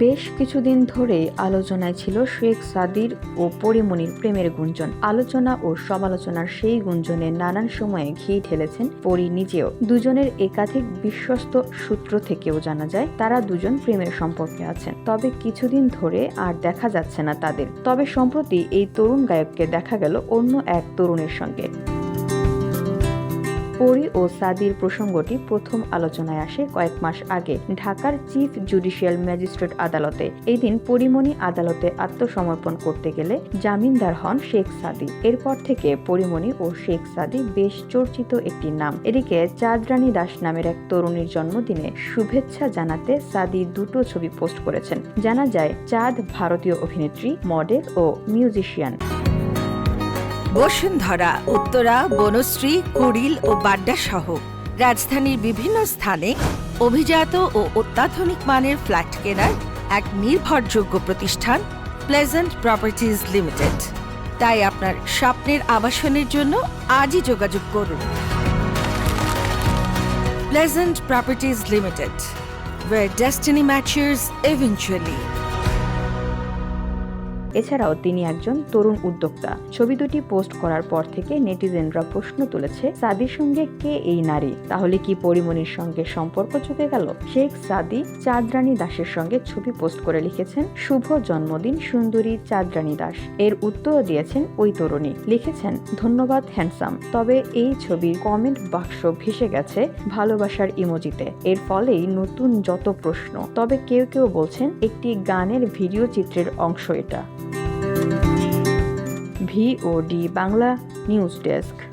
বেশ কিছুদিন ধরেই আলোচনায় ছিল শেখ সাদির ও পরীমনির প্রেমের গুঞ্জন। আলোচনা ও সমালোচনার সেই গুঞ্জনে নানান সময়ে ঘি ঢেলেছেন পরী নিজেও। দুজনের একাধিক বিশ্বস্ত সূত্র থেকেও জানা যায় তারা দুজন প্রেমের সম্পর্কে আছেন, তবে কিছুদিন ধরে আর দেখা যাচ্ছে না তাদের। তবে সম্প্রতি এই তরুণ গায়ককে দেখা গেল অন্য এক তরুণের সঙ্গে। পরী ও সাদির প্রসঙ্গটি প্রথম আলোচনায় আসে কয়েক মাস আগে ঢাকার চিফ জুডিশিয়াল ম্যাজিস্ট্রেট আদালতে। এই দিন পরীমনি আদালতে আত্মসমর্পণ করতে গেলে জামিনদার হন শেখ সাদি। এরপর থেকে পরীমনি ও শেখ সাদি বেশ চর্চিত একটি নাম। এদিকে চাঁদরানী দাস নামের এক তরুণীর জন্মদিনে শুভেচ্ছা জানাতে সাদি দুটো ছবি পোস্ট করেছেন। জানা যায় চাঁদ ভারতীয় অভিনেত্রী, মডেল ও মিউজিশিয়ান। বসুন্ধরা, উত্তরা, বনশ্রী, কুড়িল ও বাড্ডা সহ রাজধানীর বিভিন্ন স্থানে অভিজাত ও অত্যাধুনিক মানের ফ্ল্যাট কেনার এক নির্ভরযোগ্য প্রতিষ্ঠান প্লেজেন্ট প্রপার্টিজ লিমিটেড। তাই আপনার স্বপ্নের আবাসনের জন্য আজই যোগাযোগ করুন। Pleasant properties limited, where destiny matches eventually. এছাড়াও তিনি একজন তরুণ উদ্যোক্তা। ছবি দুটি পোস্ট করার পর থেকে নেটিজেনরা প্রশ্ন তুলেছে, সাদির সঙ্গে কে এই নারী? তাহলে কি পরীমনির সঙ্গে সম্পর্ক চুকে গেল? শেখ সাদি চাঁদরানী দাসের সঙ্গে ছবি পোস্ট করে লিখেছেন, শুভ জন্মদিন সুন্দরী চাঁদরানী দাস। এর উত্তর দিয়েছেন ওই তরুণী, লিখেছেন, ধন্যবাদ হ্যান্ডসাম। তবে এই ছবির কমেন্ট বাক্স ভেসে গেছে ভালোবাসার ইমোজিতে। এর ফলেই নতুন যত প্রশ্ন। তবে কেউ কেউ বলছেন একটি গানের ভিডিও চিত্রের অংশ এটা। VOD Bangla news desk.